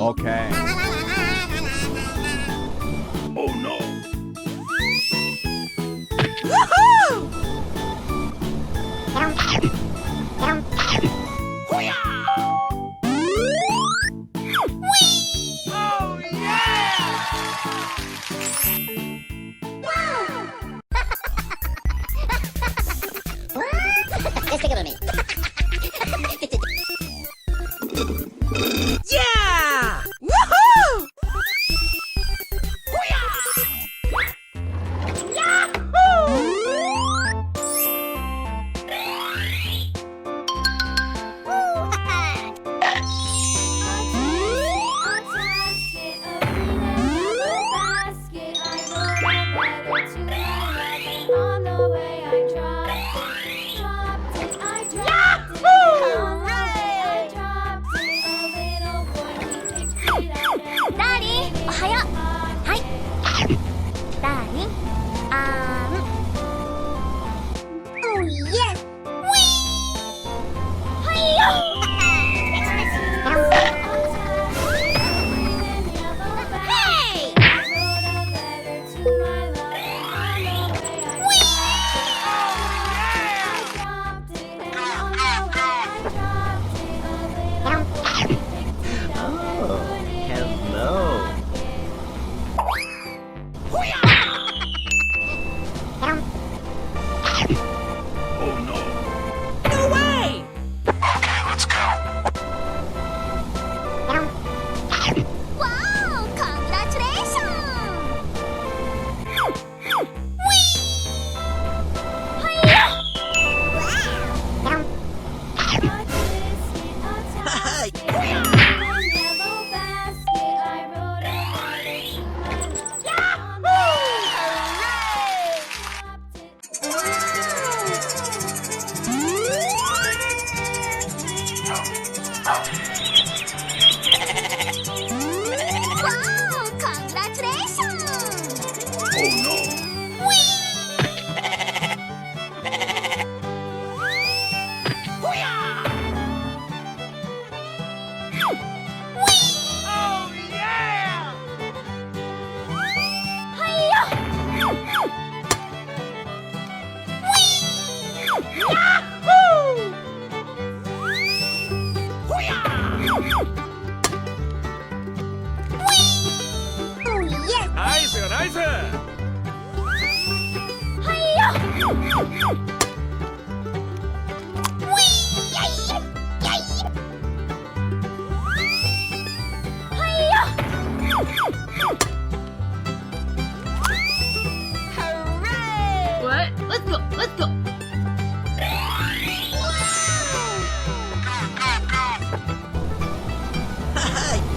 Okay. Oh no! Oh yeah! Let's take it with me. Yeah! Woohoo!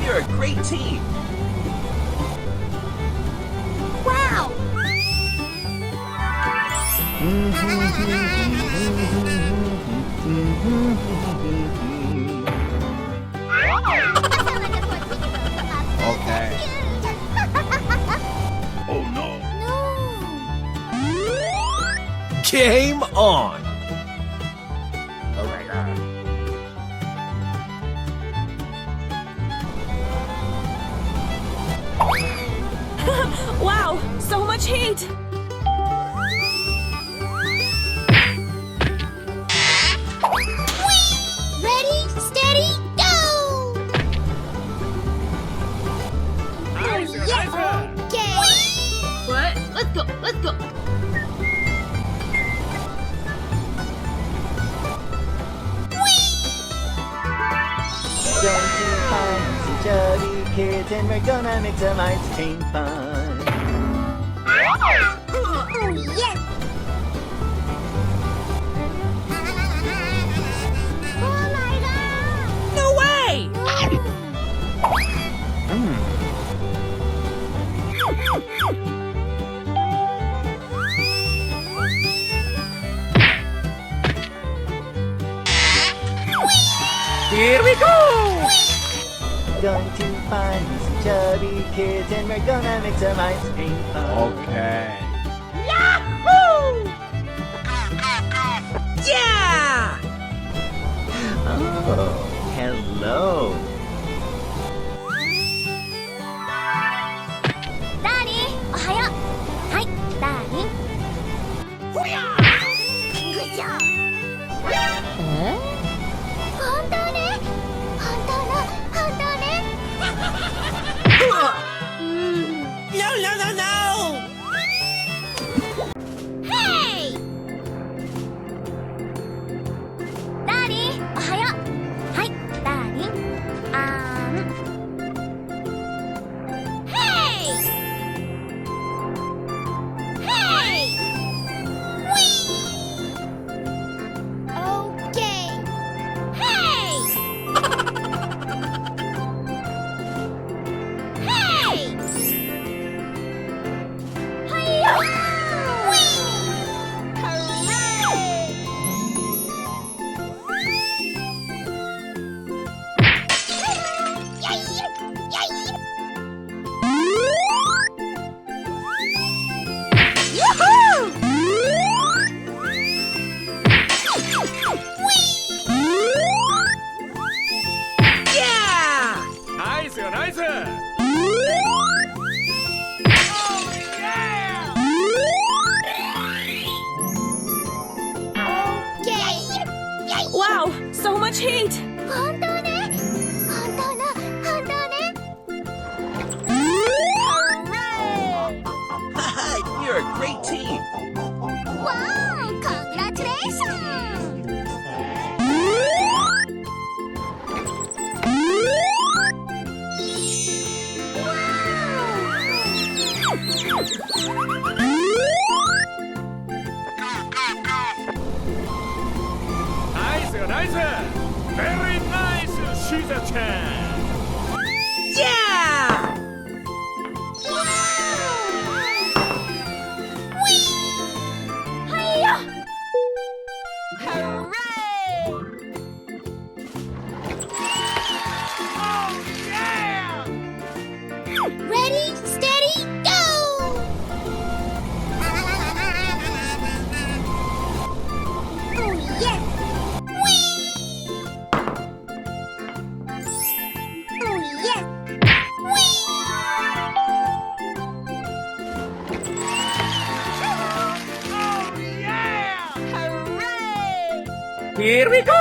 You're a great team. Wow! Okay. Oh no. Game on! Wow, so much heat! Ready, steady, go! Okay. What? Let's go, let's go! Going to fancy chubby kids and we're gonna make some ice cream fun. Oh, yes! Oh my god! No way! Here we go! Going to find some chubby kids and we're gonna make some ice cream fun. Okay. Yeah! Oh, hello. Daddy, おはよう。はい、ダーリン。Good job. 本当ね。本当ね。No, no, no, no! Hey! ダーリン、おはよう。はい、ダーリン。Hey! Hey! Okay. Hey! Hey! Hi-ya! Hooray! Yay! Yay! Yeah! ナイスよナイス。Okay. Wow, so much heat! 本当ね。本当ね。Hooray! You're a great team! Wow! Congratulations! Wow! ナイスよナイス。Very nice, she's a champ. Yeah! Hi-ya! Hooray! Ready, steady, go! Oh, yes! Oh, yes! Hooray! Here we go!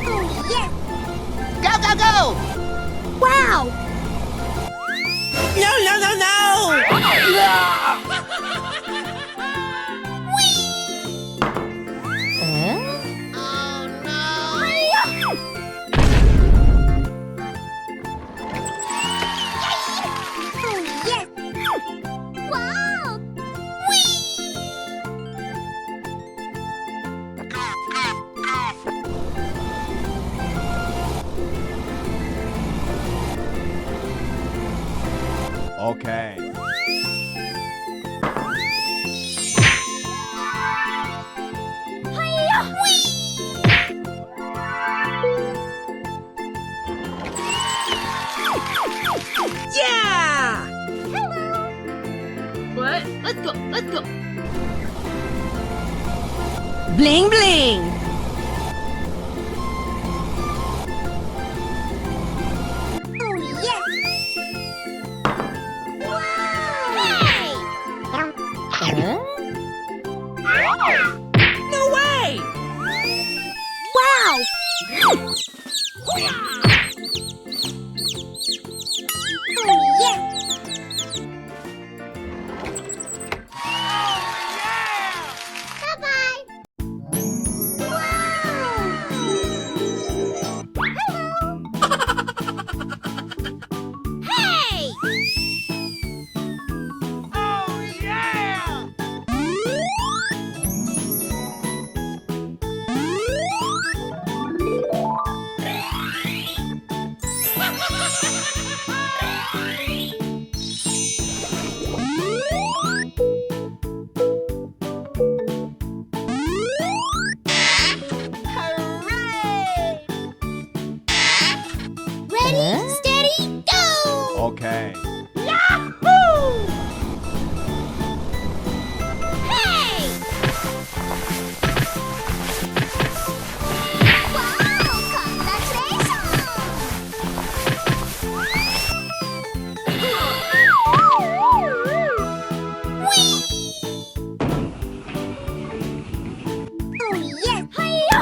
Oh, yes! Go, go, go! Wow! No, no, no, no! Oh, no! Oh, yes! Wow! Okay. Hi-ya! Bling bling. Oh, yes! Wow! Hey! No way! Wow! Oh, yes! Bye-bye! Wow! Hey! Hooray! Ready, steady, go! Okay. Yahoo! Hey! Wow! Congratulations! Whee! Oh yes! Hiya!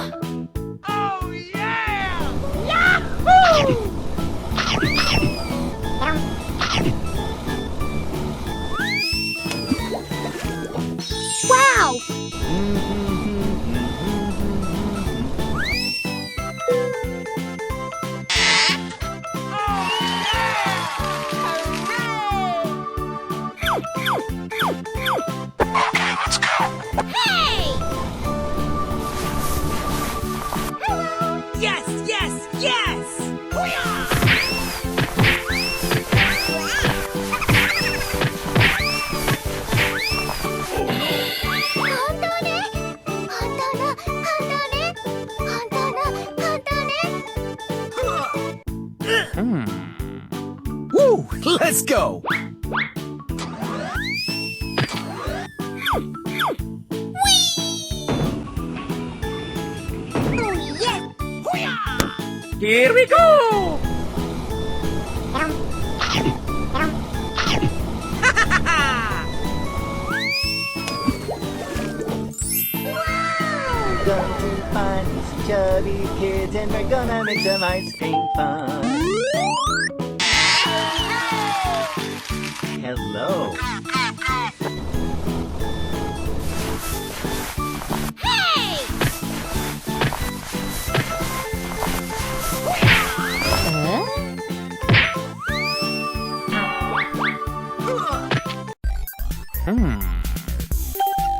Oh yeah! Yahoo! Wow! Hey! Hello! Yes, yes, yes! Woo! Let's go! Oh, yes! Here we go! Going to find some chubby kids and we're gonna make some ice cream fun. Hello. Hey!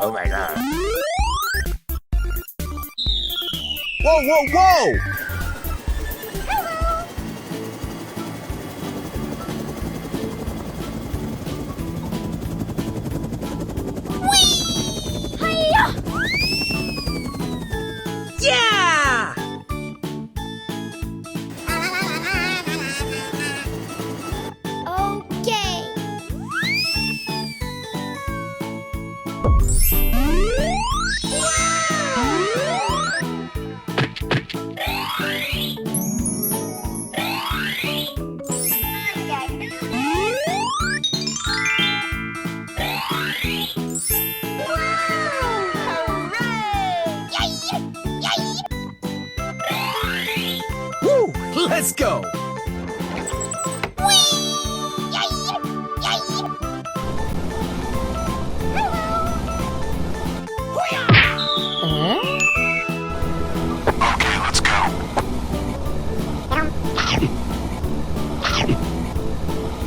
Oh my god. Whoa, whoa, whoa! Hiya! Yeah! Okay. Woo! Let's go!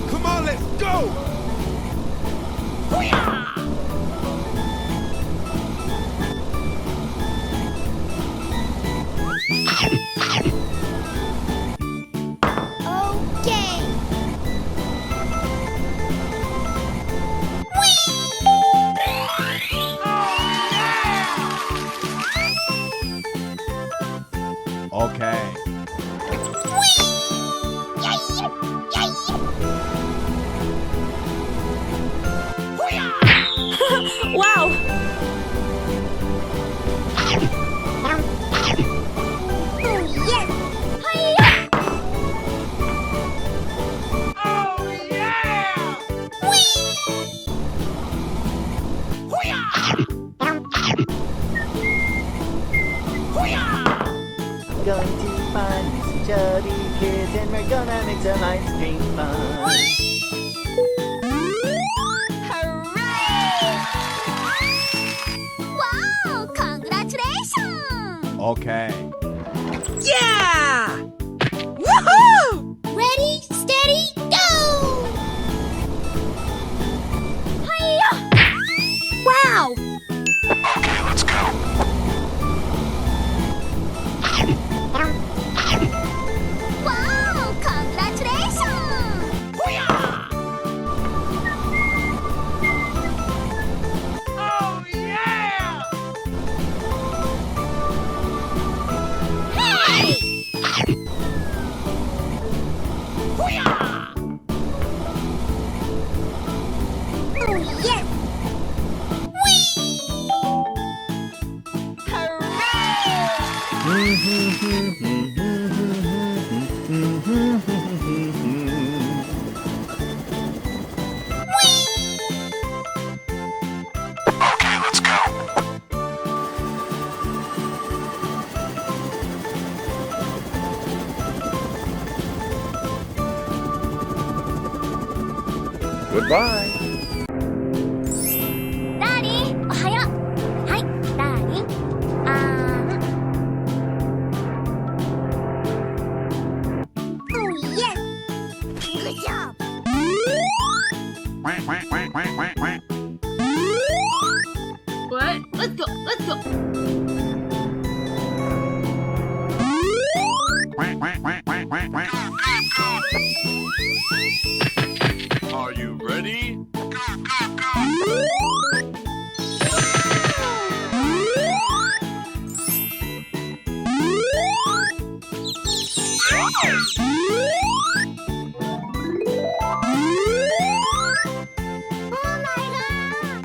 Come on, let's go! Okay. Okay. Wow! chubby kids, and we're gonna make some ice cream fun. 와우, congratulations! Okay. Yeah! Woohoo! Ready, steady, go! Hiya! Wow! Wow, congratulations! Oh yeah! Hey! Oh yes! Goodbye. ダーリン、おはよう。はい、ダーリン。Oh yes! Good job! What? Let's go. Let's go. Are you ready? Oh my god!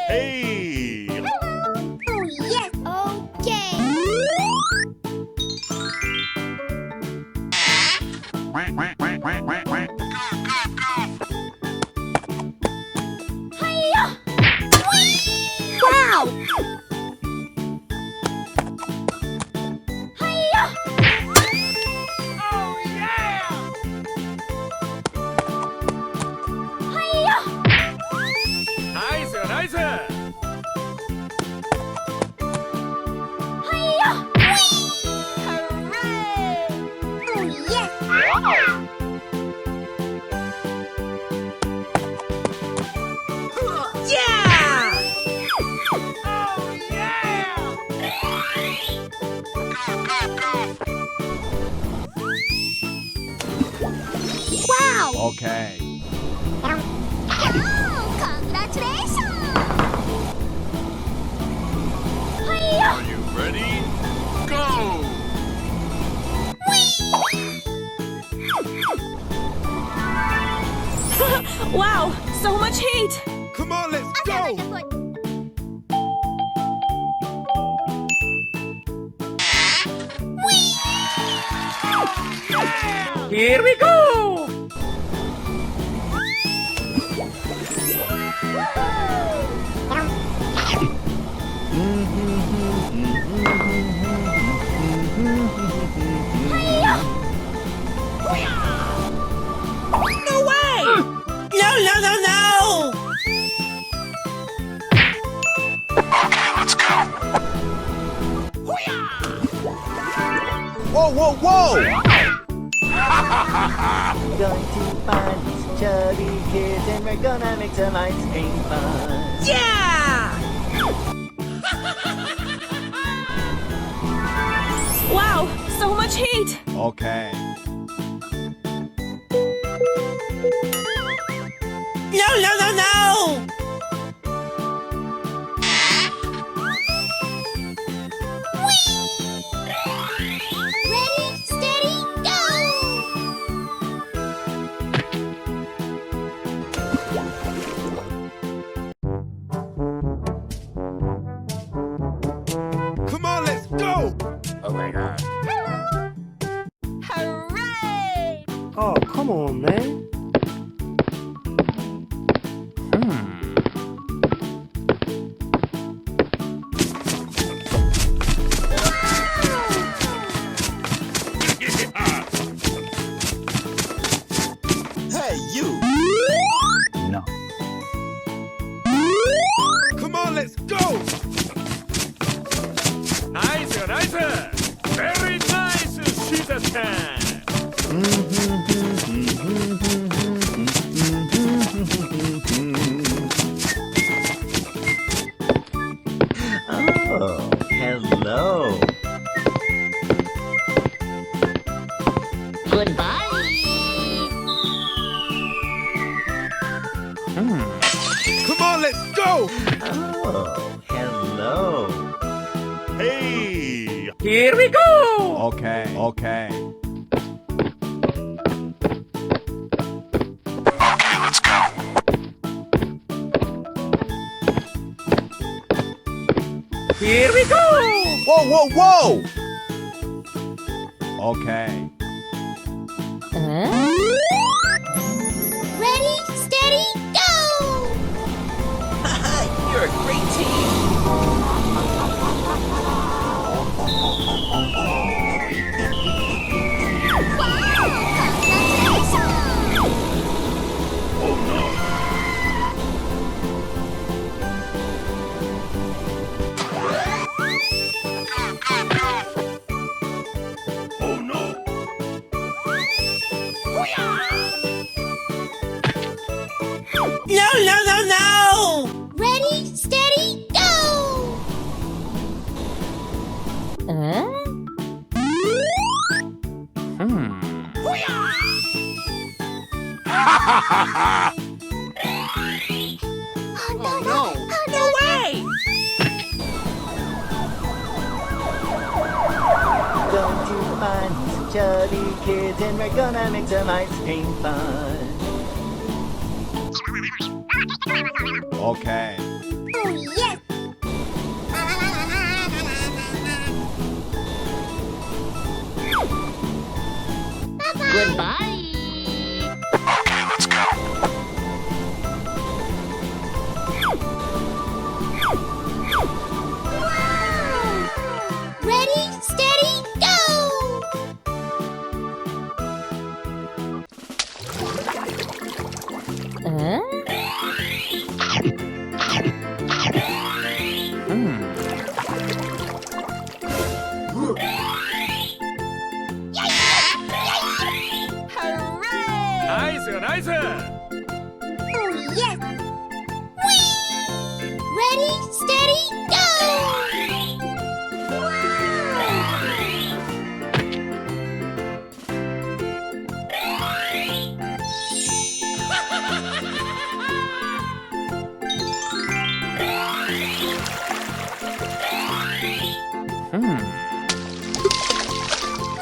Hey! Oh yes! Okay! Hiya! Wow! Hiya! Oh yeah! Hiya! Nice, nice! Hiya! Hooray! Oh yes! Yeah! Oh yeah! Wow! Okay. Oh, congratulations! Hiya! Are you ready? Go! Wow, so much heat! Come on, let's Another go. foot. Here we go! No way! No, no, no, no! Whoa, whoa, whoa! Going to find these chubby kids, and we're gonna make some ice cream fun. Yeah! Wow, so much heat! Okay. No, no, no, no! Ready, steady, go! Come on, let's go. Oh my god. Hooray! Oh, come on, man. Goodbye. Come on, let's go. Oh, hello. Hey! Here we go! Okay. Okay. Here we go! Whoa, whoa, whoa. Okay. Ready, steady, go! You're a great team! No, no, no, no! Ready, steady, go! Oh no! No way! Don't you find some chubby kids and we're gonna make some ice cream fun. Okay. Oh yes! Goodbye. Ready, steady, go! 나이스 나이스! Oh yes! Whee! Ready, steady, go!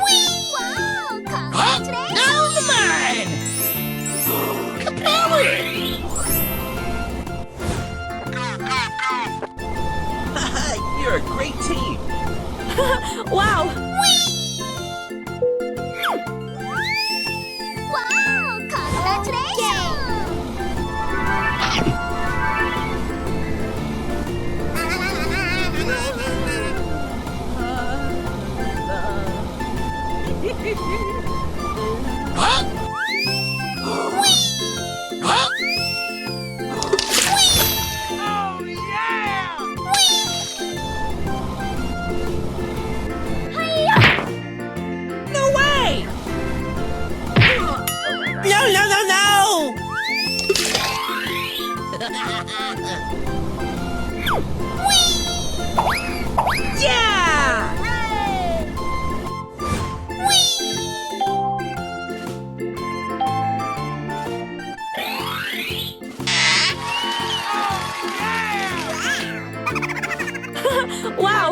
Whee! Wow! Congratulations! Now the mine! You're a great team! Wow! Wow! Congratulations! Oh yeah! No way! No, no, no, no! Yeah! Wow!